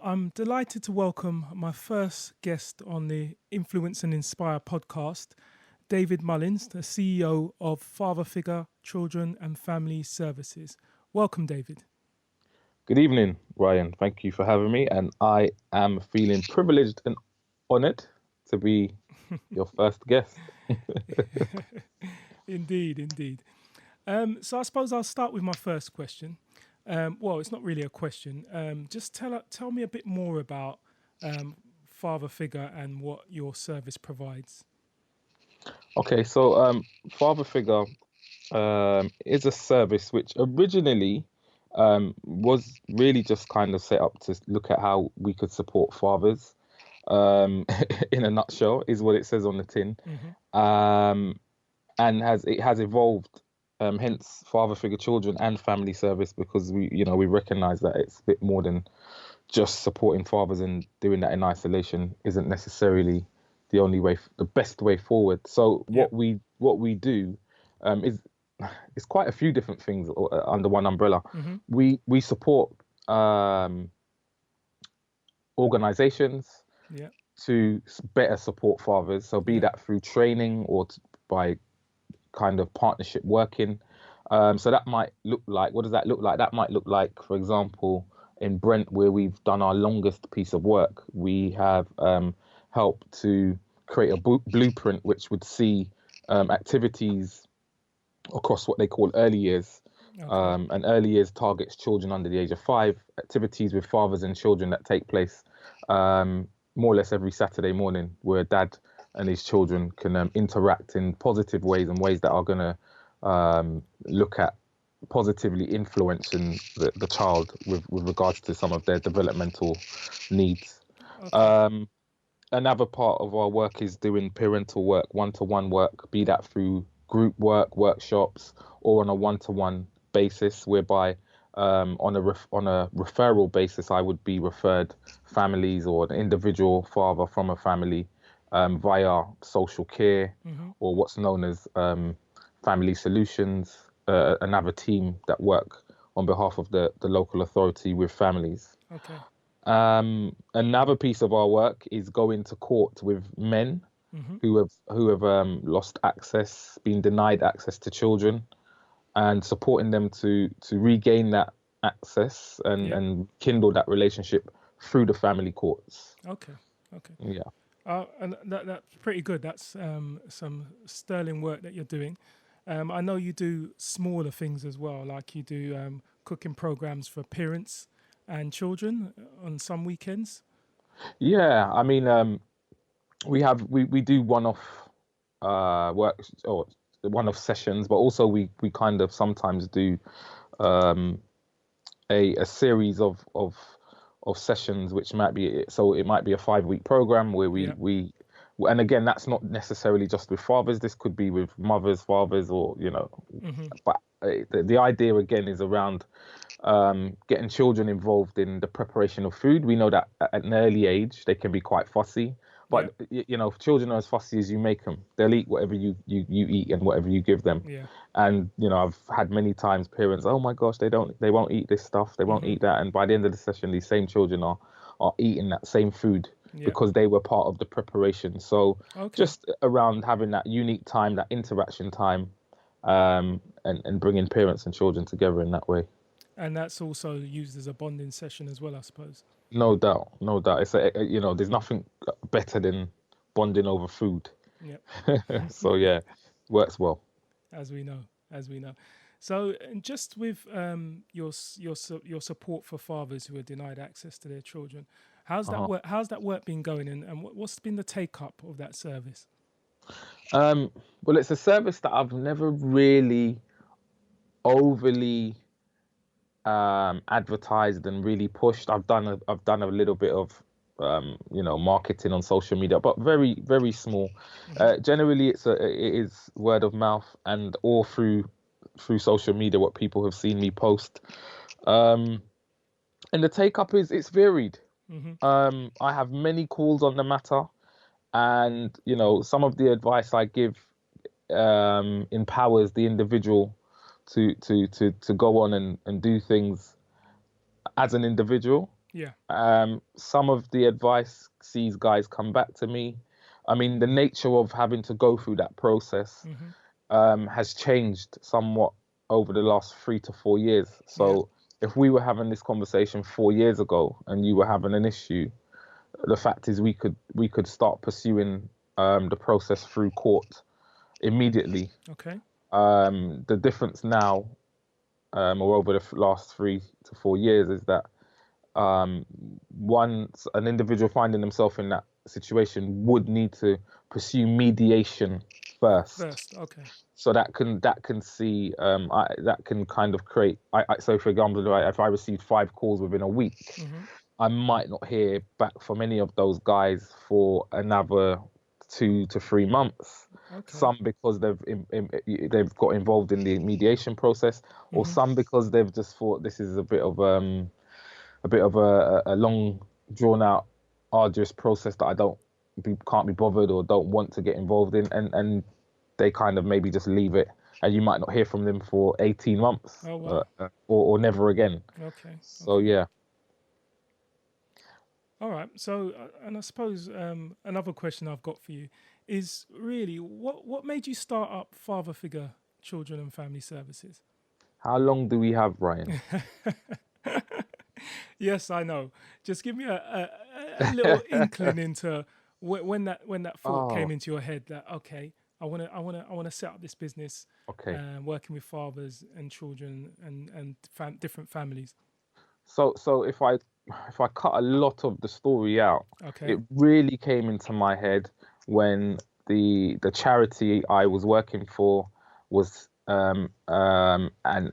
I'm delighted to welcome my first guest on the Influence and Inspire podcast, David Mullings, the CEO of Father Figure Children and Family Services. Welcome, David. Good evening, Ryan. Thank you for having me. And I am feeling privileged and honored to be your first guest. Indeed, indeed. So I suppose I'll start with my first question. Well, it's not really a question. Just tell me a bit more about Father Figure and what your service provides. Okay, so Father Figure is a service which originally was really just kind of set up to look at how we could support fathers. In a nutshell, is what it says on the tin. Hmm. Um, and has evolved, hence Father Figure Children and Family Service, because we recognize that it's a bit more than just supporting fathers, and doing that in isolation isn't necessarily the only way, the best way forward. So Yeah. what we do is it's quite a few different things under one umbrella. Hmm. We support organizations Yeah. to better support fathers. So be Yeah. that through training or by kind of partnership working. So that might look like, what does that look like? That might look like, for example, in Brent, where we've done our longest piece of work, we have helped to create a blueprint which would see activities across what they call early years. Okay. And early years targets children under the age of 5, activities with fathers and children that take place more or less every Saturday morning, where dad and his children can interact in positive ways, and ways that are going to look at positively influencing the child with regards to some of their developmental needs. Okay. Um, Another part of our work is doing parental work, one-to-one work, be that through group work, workshops, or on a one-to-one basis, whereby on a referral basis, I would be referred families or an individual father from a family via social care, Hmm. or what's known as family solutions, another team that work on behalf of the local authority with families. Okay. Another piece of our work is going to court with men Hmm. who have lost access, been denied access to children, and supporting them to regain that access, and Yeah. kindle that relationship through the family courts. Okay. Okay. Yeah. And that's pretty good. That's some sterling work that you're doing. I know you do smaller things as well, like you do cooking programs for parents and children on some weekends. Yeah, I mean, we do one-off work, or one-off sessions, but also we kind of sometimes do um, a series of sessions, which might be, so it might be a 5-week program where Yeah. and again, that's not necessarily just with fathers. This could be with mothers, fathers, or Hmm. but the idea again is around getting children involved in the preparation of food. We know that at an early age they can be quite fussy, Yeah. but if children are as fussy as you make them, they'll eat whatever you eat and whatever you give them. Yeah. And I've had many times parents, oh my gosh, they won't eat this stuff, they won't Hmm. eat that, and by the end of the session, these same children are eating that same food Yeah. because they were part of the preparation. So Okay. just around having that unique time, that interaction time, and bringing parents and children together in that way. And that's also used as a bonding session as well, I suppose. No doubt, no doubt. There's nothing better than bonding over food. Yeah. So yeah, works well. As we know, as we know. So, and just with your support for fathers who are denied access to their children, how's that Uh-huh. work? How's that work been going, and what's been the take up of that service? Um, well, it's a service that I've never really overly advertised and really pushed. I've done a little bit of marketing on social media, but very very small. Hmm. Generally, it is word of mouth, and all through social media, what people have seen me post. Um, and the take up is, it's varied. Hmm. I have many calls on the matter, and some of the advice I give empowers the individual to go on and do things as an individual. Yeah. Some of the advice sees guys come back to me. I mean, the nature of having to go through that process Mm-hmm. has changed somewhat over the last 3 to 4 years. Yeah. So if we were having this conversation 4 years ago and you were having an issue, the fact is we could start pursuing the process through court immediately. Okay. The difference now, or over the last 3 to 4 years, is that um, once an individual finding themselves in that situation would need to pursue mediation first. First. Okay. So that can see that can kind of create. So for example, right, if I received 5 calls within a week, Mm-hmm. I might not hear back from any of those guys for another 2 to 3 months. Okay. Some because they've got involved in the mediation process, or Mm-hmm. some because they've just thought this is a long drawn out arduous process that can't be bothered or don't want to get involved in, and they kind of maybe just leave it, and you might not hear from them for 18 months, Oh wow. or never again. Okay. So Okay. yeah. All right. So, and I suppose another question I've got for you is really what made you start up Father Figure Children and Family Services? How long do we have, Brian? Yes, I know. Just give me a little inkling into when that thought came Oh, into your head that okay, I want to set up this business, okay. working with fathers and children and different families. So if I cut a lot of the story out, Okay. it really came into my head when the charity I was working for was and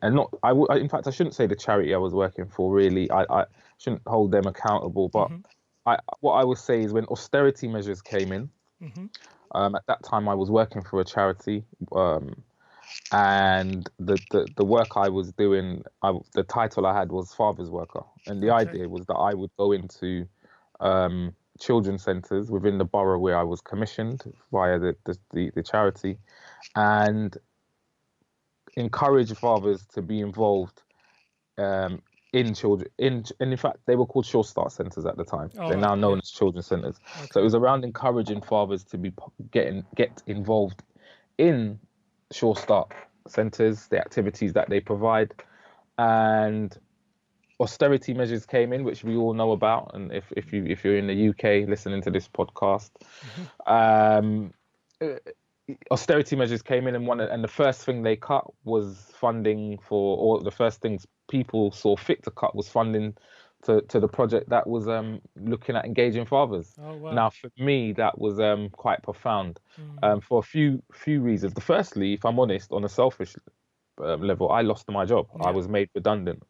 not in fact I shouldn't say the charity I was working for really. I shouldn't hold them accountable, but Mhm. what I would say is when austerity measures came in, Mhm. at that time I was working for a charity, and the work I was doing, the title I had was father's worker, and the Okay. idea was that I would go into children's centres within the borough where I was commissioned via the charity, and encourage fathers to be involved um, in children and in fact they were called Sure Start centres at the time. All They're right. now Yeah. known as children's centres. So it Okay. was around encouraging fathers to be get involved in Sure Start centres, the activities that they provide, and austerity measures came in, which we all know about. And if you're in the UK listening to this podcast, Mhm. um, uh, austerity measures came in, and the first thing they cut was funding for, or the first things people saw fit to cut was funding to the project that was looking at engaging fathers. Oh wow. Now, for me, that was quite profound, Mm. for a few reasons. The firstly, if I'm honest, on a selfish level, I lost my job. I Yeah. was made redundant,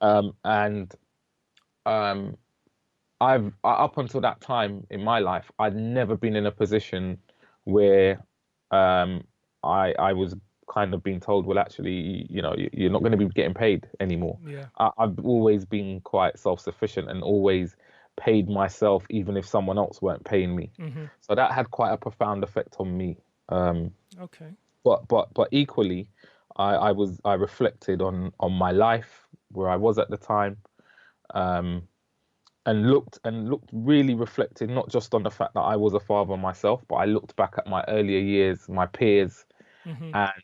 Mhm. and um, up until that time in my life, I'd never been in a position where um, I was kind of being told, well, actually, you're not going to be getting paid anymore. Yeah. I've always been quite self-sufficient and always paid myself, even if someone else weren't paying me. Mhm. So that had quite a profound effect on me. Um, Okay. but equally, I reflected on my life, where I was at the time. Um, and looked really reflected not just on the fact that I was a father myself, but I looked back at my earlier years, my peers, Mhm. and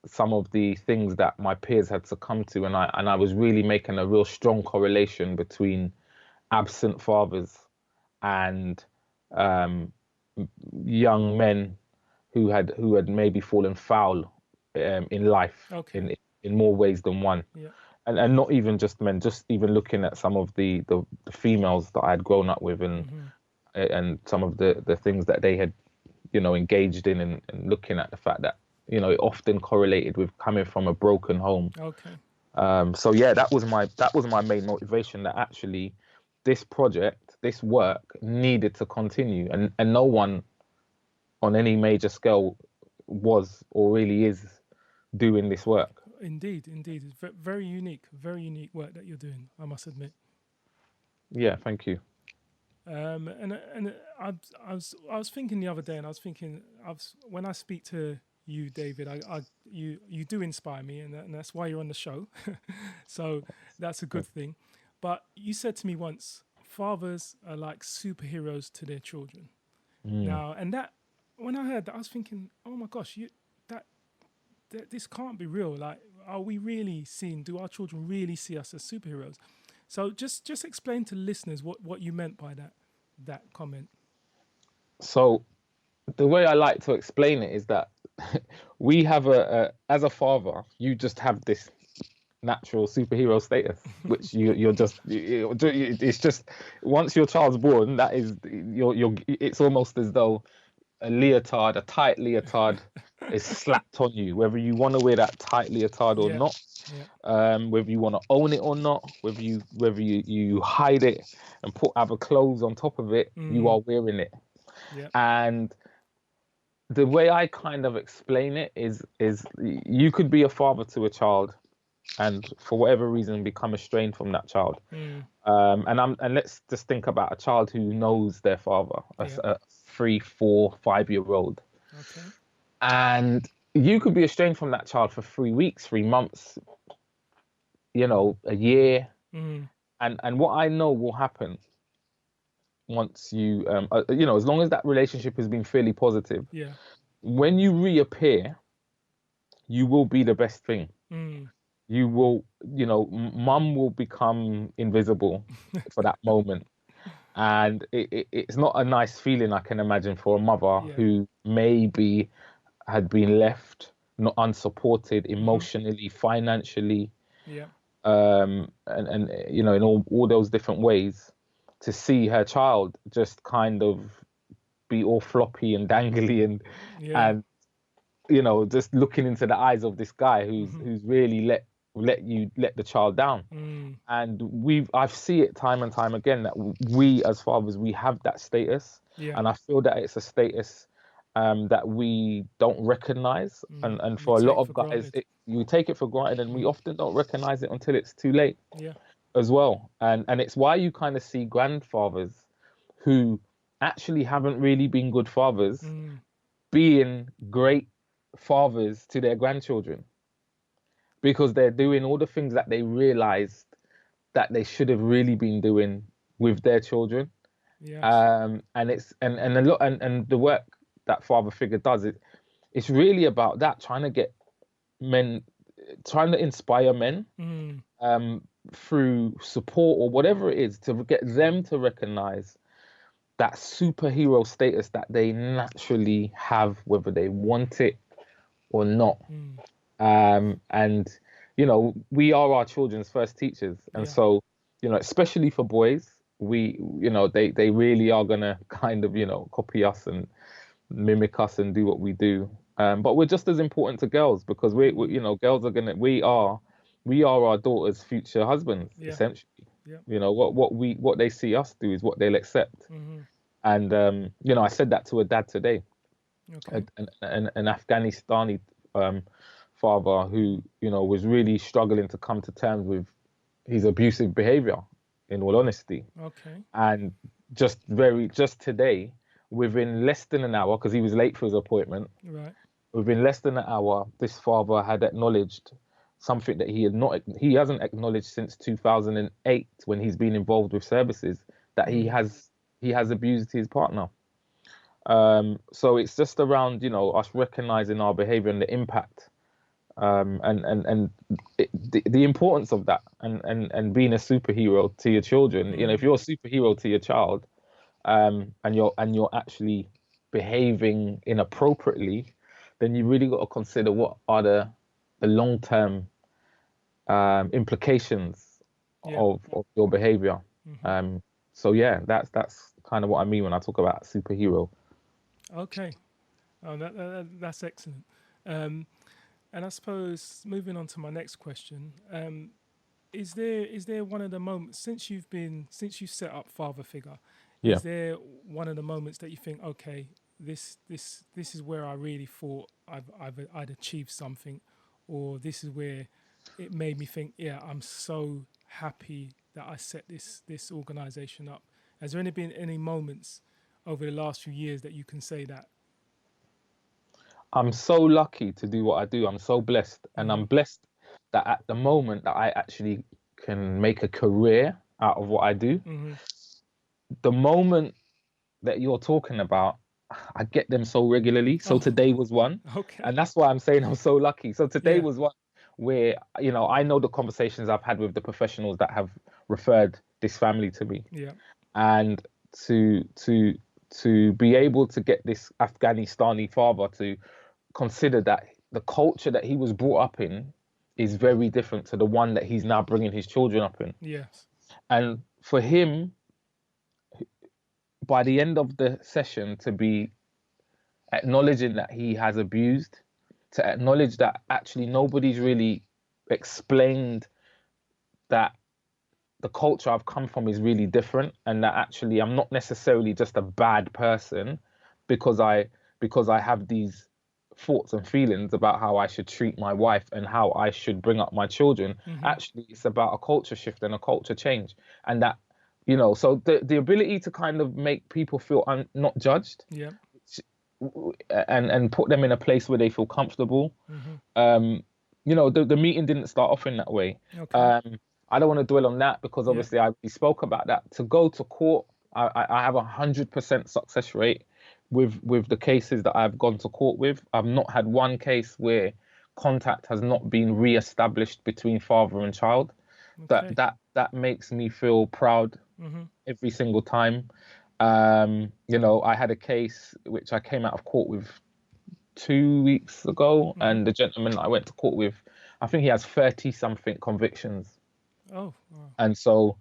some of the things that my peers had succumbed to, and I was really making a real strong correlation between absent fathers and um, young men who had maybe fallen foul in life Okay. in more ways than one. Yeah. And not even just men, just even looking at some of the females that I had grown up with, Mhm. and some of the things that they had, engaged in, and looking at the fact that, it often correlated with coming from a broken home. Okay. So yeah, that was my main motivation, that actually this project, this work needed to continue, and no one on any major scale was or really is doing this work. Indeed. Indeed. It's very unique. Very unique work that you're doing. I must admit. Yeah, thank you. And I was thinking the other day, and I was thinking, when I speak to you, David, you do inspire me, and that's why you're on the show. So that's a good thing. But you said to me once, fathers are like superheroes to their children. Mm. Now, and that when I heard that, I was thinking, oh my gosh, that, this can't be real. Like, are we really seeing? Do our children really see us as superheroes? So just explain to listeners what you meant by that comment. So the way I like to explain it is that we have as a father, you just have this natural superhero status, which you're just it's just once your child's born, that is you're it's almost as though a tight leotard is slapped on you, whether you want to wear that tight leotard or Yeah, not, yeah, whether you want to own it or not, whether you hide it and put other clothes on top of it, you are wearing it. yeah, And the way I kind of explain it is you could be a father to a child and for whatever reason become estranged from that child. And let's just think about a child who knows their father, yeah. a 3, 4, 5 year old. Okay. And you could be estranged from that child for 3 weeks, 3 months, a year. And what I know will happen once as long as that relationship has been fairly positive, Yeah. when you reappear, you will be the best thing. You will, mum will become invisible for that moment. And it's not a nice feeling, I can imagine, for a mother Yeah. who maybe had been left not unsupported emotionally, financially, Yeah. and in all those different ways, to see her child just kind of be all floppy and dangly Yeah. and just looking into the eyes of this guy who's really let the child down. And I've seen it time and time again that we as fathers, we have that status. Yeah. And I feel that it's a status that we don't recognize. And We for a lot take for of guys, granted. you take it for granted, and we often don't recognize it until it's too late Yeah. as well. And it's why you kind of see grandfathers who actually haven't really been good fathers being great fathers to their grandchildren, because they're doing all the things that they realized that they should have really been doing with their children. Yes. And it's and a lot and the work that Father Figure does, it's really about that, trying to get men, trying to inspire men through support or whatever it is, to get them to recognize that superhero status that they naturally have, whether they want it or not. And we are our children's first teachers, and Yeah. so especially for boys, they really are gonna kind of copy us and mimic us and do what we do. But we're just as important to girls, because girls are gonna we are our daughters' future husbands, Yeah. essentially. Yeah. What they see us do is what they'll accept. And I said that to a dad today, Okay. an Afghanistani father who was really struggling to come to terms with his abusive behavior, in all honesty. Okay. And just today, within less than an hour, because he was late for his appointment, Right. within less than an hour, this father had acknowledged something that he hasn't acknowledged since 2008, when he's been involved with services, that he has abused his partner. So it's just around us recognizing our behavior and the impact, the importance of that, and being a superhero to your children. If you're a superhero to your child, and you're actually behaving inappropriately, then you really got to consider what are the long-term implications Yeah. of your behavior. So yeah, that's kind of what I mean when I talk about superhero. Okay. Oh, that's excellent. And I suppose moving on to my next question, is there one of the moments since you set up Father Figure, Yeah. is there one of the moments that you think, okay, this is where I really thought I'd achieved something, or this is where it made me think, yeah, I'm so happy that I set this organization up. Has there been any moments over the last few years that you can say that? I'm so lucky to do what I do. I'm so blessed, and I'm blessed that at the moment that I actually can make a career out of what I do. Mm-hmm. The moment that you're talking about, I get them so regularly. So Oh, today was one, okay. and that's why I'm saying I'm so lucky. So today Yeah. was one where, you know, I know the conversations I've had with the professionals that have referred this family to me, Yeah. and to be able to get this Afghanistani father to consider that the culture that he was brought up in is very different to the one that he's now bringing his children up in. Yes. And for him, by the end of the session, to be acknowledging that he has abused, to acknowledge that actually nobody's really explained that the culture I've come from is really different, and that actually I'm not necessarily just a bad person because I have these thoughts and feelings about how I should treat my wife and how I should bring up my children. Mm-hmm. Actually, it's about a culture shift and a culture change, and that, you know, so the ability to kind of make people feel not judged, Yeah. and put them in a place where they feel comfortable. Mm-hmm. You know, the meeting didn't start off in that way. Okay. I don't want to dwell on that because Yeah. obviously we spoke about that. To go to court, I have 100% success rate with the cases that I've gone to court with. I've not had one case where contact has not been re-established between father and child. Okay. That makes me feel proud Mm-hmm. every single time. You know, I had a case which I came out of court with 2 weeks ago, Mm-hmm. and the gentleman I went to court with, I think he has 30 something convictions. Oh. Wow. And so,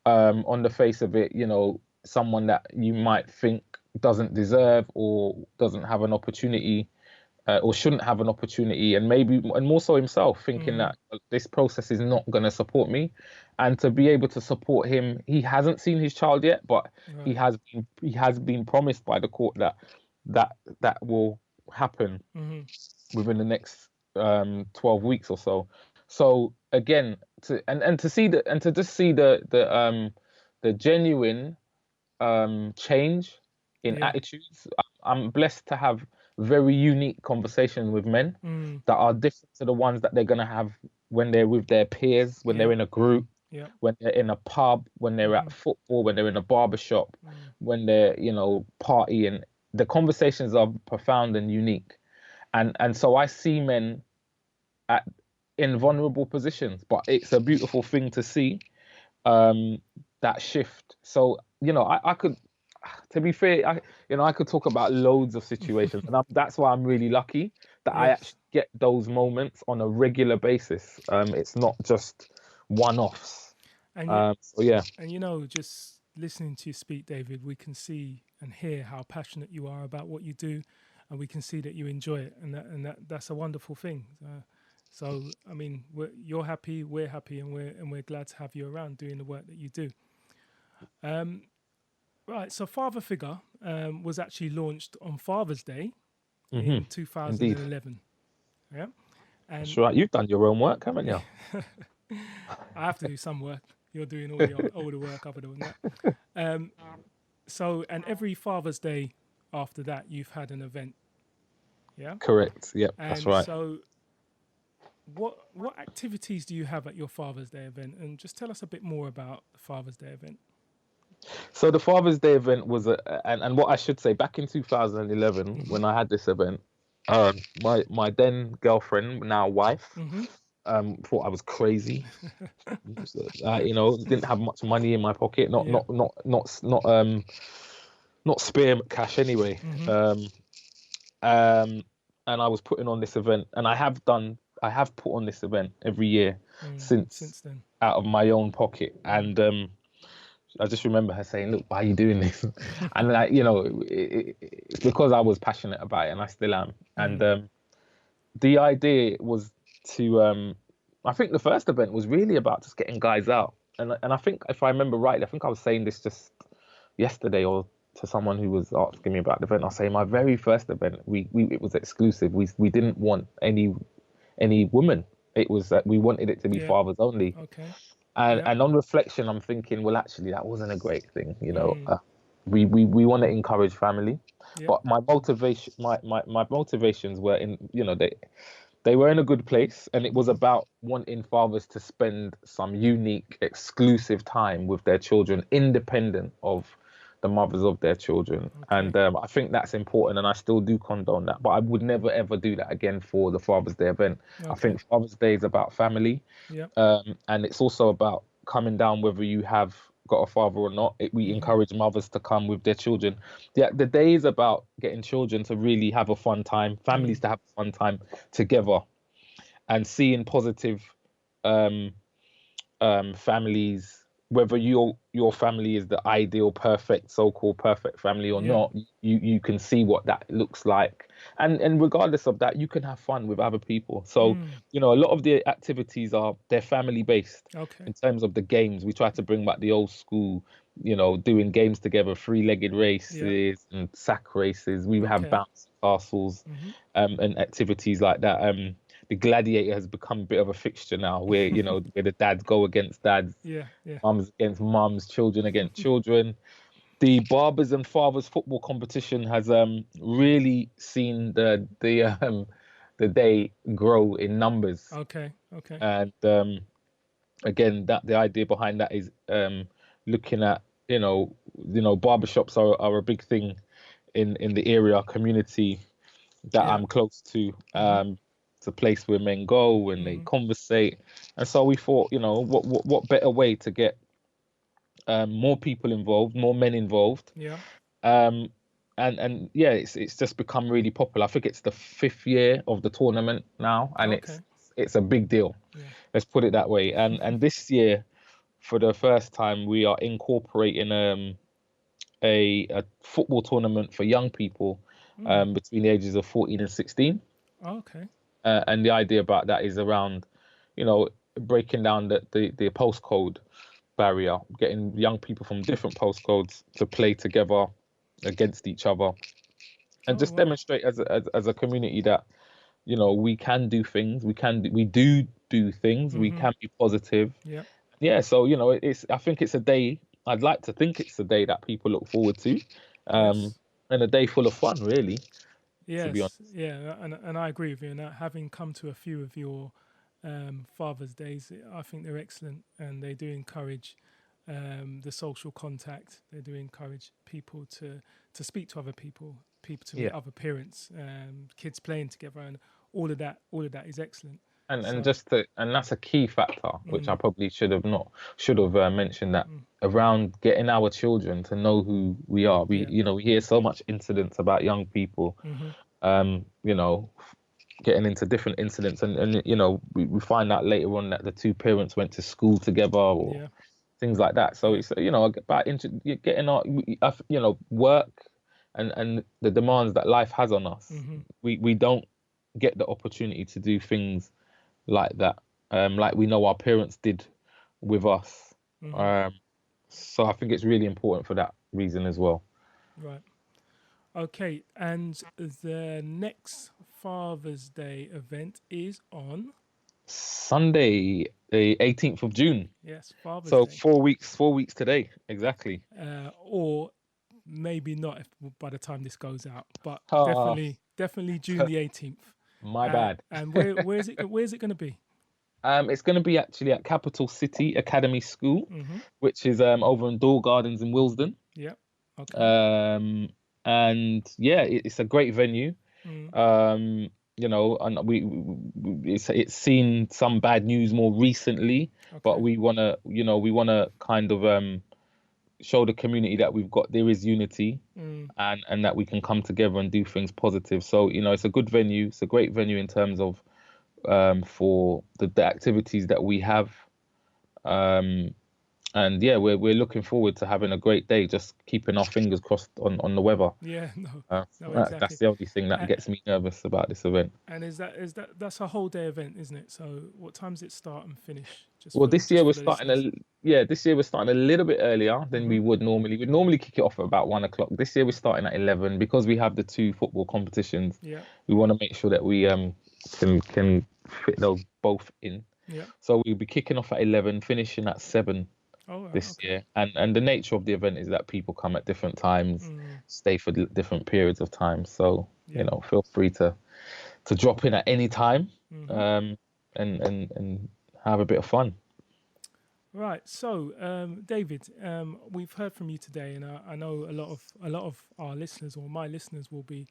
on the face of it, you know, someone that you might think doesn't deserve or doesn't have an opportunity, or shouldn't have an opportunity, and maybe, and more so himself, thinking Mm-hmm. that this process is not going to support me, and to be able to support him. He hasn't seen his child yet, but Right. he has been promised by the court that will happen Mm-hmm. within the next 12 weeks or so. So again, and to see the, and to just see the genuine change in Yeah. attitudes. I'm blessed to have very unique conversations with men Mm. that are different to the ones that they're gonna have when they're with their peers, when they're Yeah. in a group, Yeah. when they're in a pub, when they're Mm-hmm. at football, when they're in a barber shop, Mm. when they're, you know, partying. The conversations are profound and unique, and so I see men at in vulnerable positions, but it's a beautiful thing to see, um, that shift. So, you know, I could, to be fair, I could talk about loads of situations, and that's why I'm really lucky that I Yes. actually get those moments on a regular basis. It's not just one-offs. And you So yeah, and you know, just listening to you speak, David, we can see and hear how passionate you are about what you do, and we can see that you enjoy it, and that's a wonderful thing. So I mean, you're happy, we're happy, and we're glad to have you around doing the work that you do. Um, right. So Father Figure was actually launched on Father's Day hmm in indeed, 2011. Yeah, that's and right. You've done your own work, haven't you? I have to do some work. You're doing all the work other than that. Um, so, and every Father's Day after that, you've had an event, yeah. Correct. Yep, that's And right. so, what activities do you have at your Father's Day event? And just tell us a bit more about the Father's Day event. So the Father's Day event was and what I should say, back in 2011 Mhm. when I had this event, my then girlfriend, now wife, Mhm. thought I was crazy. You know, didn't have much money in my pocket, Yeah. not spare cash anyway. Mhm. Um, and I was putting on this event, and I have put on this event every year since, Since then. out of my own pocket, Mhm. and I just remember her saying, "Look, why are you doing this?" And like, you know, it's because I was passionate about it, and I still am. And Mm. the idea was to, I think the first event was really about just getting guys out, and I think if I remember rightly, I think I was saying this just yesterday or to someone who was asking me about the event. I was saying my very first event, we it was exclusive. We didn't want any women. It was that we wanted it to be Yeah. fathers only. Okay. And Yeah. and on reflection, I'm thinking, well, actually, that wasn't a great thing. You know, Mm. we want to encourage family, Yep. but my motivations were in, you know, they were in a good place, and it was about wanting fathers to spend some unique, exclusive time with their children, independent of the mothers of their children. Okay. And I think that's important, and I still do condone that. But I would never ever do that again for the Father's Day event. I Okay. think Father's Day is about family, Yeah. and it's also about coming down whether you have got a father or not. We encourage mothers to come with their children. The day is about getting children to really have a fun time, families to have a fun time together, and seeing positive um, families, whether your family is the ideal, perfect, so-called perfect family or Yeah. not. You can see what that looks like, and regardless of that, you can have fun with other people. So a lot of the activities they're family based. Okay. In terms of the games, we try to bring back the old school, doing games together, three-legged Yeah. races and sack races. We have Okay. bouncy castles, and activities like that. The gladiator has become a bit of a fixture now, where where the dads go against dads, Yeah. Yeah. mums against mums, children against children. The barbers and fathers football competition has really seen the day grow in numbers. Okay. Okay. And again, that the idea behind that is looking at barbershops are a big thing in the area community that Yeah. I'm close to. It's a place where men go and they conversate, and so we thought, what better way to get more people involved, more men involved, Yeah. um, and yeah, it's just become really popular. I think it's the 5th year of the tournament now, and Okay. it's a big deal. Yeah. Let's put it that way. And this year, for the first time, we are incorporating a football tournament for young people between the ages of 14 and 16. Okay. And the idea about that is around, breaking down the postcode barrier, getting young people from different postcodes to play together against each other, and Oh just wow. demonstrate as a community that, we can do things, we do things, we can be positive. Yeah. Yeah, so I think it's a day. I'd like to think it's a day that people look forward to, um, Yes. and a day full of fun, really, to be honest. Yes. Yeah. And I agree with you. And having come to a few of your Father's Days, I think they're excellent, and they do encourage the social contact. They do encourage people to speak to other people, people to meet Yeah. other parents, kids playing together, and all of that. All of that is excellent. And So, and that's a key factor, which I mm, probably should have mentioned, that mm, around getting our children to know who we are. yeah, We hear so much incidents about young people, hmm um, you know, getting into different incidents, and we find out later on that the two parents went to school together, or yeah, things like that. So yeah, it's about getting our work, and the demands that life has on us. hmm We don't get the opportunity to do things like that, like we know our parents did with us. hmm Um, so I think it's really important for that reason as well. right. Okay, and the next Father's Day event is on, Sunday, the 18th of June. yes, Father's So Day, 4 weeks today, exactly. or maybe not if, by the time this goes out, but Ah, definitely June the 18th. my bad. And where's it going to be? It's going to be actually at Capital City Academy School, Mm-hmm. which is over in Door Gardens in Willesden. Yeah. Okay. Um, and yeah, it's a great venue. Mm. And it's seen some bad news more recently, but Okay. we wanna kind of show the community that there is unity, Mm. and that we can come together and do things positive. So it's a good venue. It's a great venue in terms of for the activities that we have. Um, and yeah, we're looking forward to having a great day. Just keeping our fingers crossed on the weather. Yeah. No. No. That's Exactly. the only thing that Uh, gets me nervous about this event. and that's a whole day event, isn't it? So what time does it start and finish? Well, Just for the listeners. this year we're starting a little bit earlier than Mm-hmm. we would normally. We'd normally kick it off at about 1 o'clock. This year we're starting at 11 because we have the two football competitions. Yeah. We want to make sure that we can fit those both in. Yeah. So we'll be kicking off at 11, finishing at 7 Oh. Right, this okay. year. And the nature of the event is that people come at different times, Mm. stay for different periods of time. So Yeah. feel free to drop in at any time. Mm-hmm. and have a bit of fun. Right. So, David, we've heard from you today, and I know a lot of our listeners, or my listeners, will be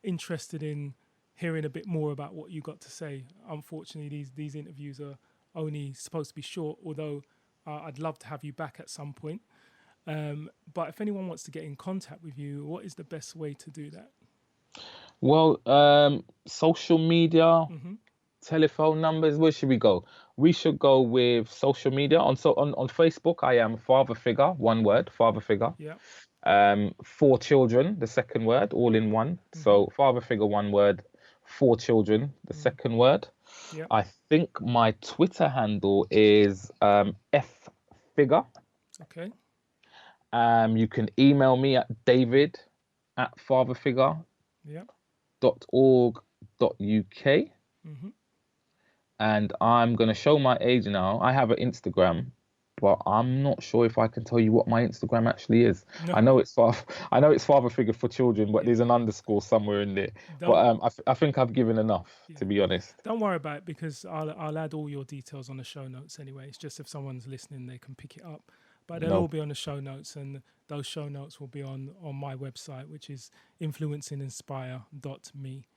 interested in hearing a bit more about what you got to say. Unfortunately, these interviews are only supposed to be short, although I'd love to have you back at some point. But if anyone wants to get in contact with you, what is the best way to do that? Well, social media, Mm-hmm. telephone numbers. Where should we go? We should go with social media. On Facebook, I am Father Figure, one word, Father Figure. Yeah. Four children, the second word, all in one. Mm-hmm. So Father Figure, one word, four children, the Mm. second word. Yeah. I think my Twitter handle is F Figure. Okay. You can email me at david@fatherfigure.org.uk. Yeah. Mm-hmm. And I'm going to show my age now. I have an Instagram, but I'm not sure if I can tell you what my Instagram actually is. No. I know it's Father Figure for Children, but Yeah. there's an underscore somewhere in there. But Don't. I think I've given enough, Yeah. to be honest. Don't worry about it because I'll add all your details on the show notes anyway. It's just if someone's listening, they can pick it up. But they'll all No, be on the show notes, and those show notes will be on my website, which is influencinginspire.me.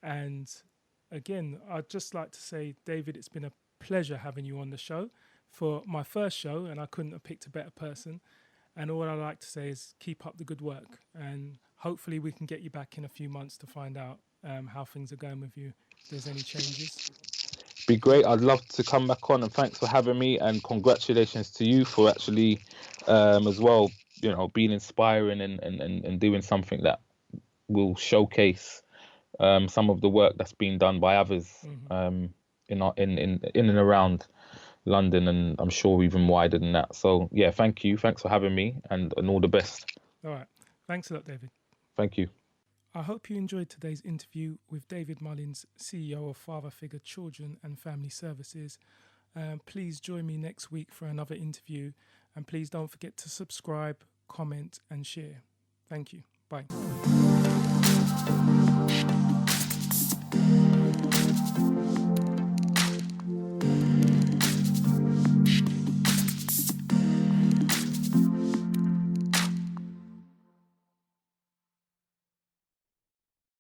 And again, I'd just like to say, David, it's been a pleasure having you on the show for my first show, and I couldn't have picked a better person. And all I'd like to say is keep up the good work, and hopefully we can get you back in a few months to find out how things are going with you, if there's any changes. be great. I'd love to come back on, and thanks for having me. And congratulations to you for actually, as well, being inspiring and doing something that will showcase some of the work that's been done by others Mm-hmm. in and around London, and I'm sure even wider than that. So yeah, thank you. Thanks for having me, and all the best. All right. Thanks a lot, David. Thank you. I hope you enjoyed today's interview with David Mullings, CEO of Father Figure Children and Family Services. Please join me next week for another interview, and please don't forget to subscribe, comment, and share. Thank you. Bye.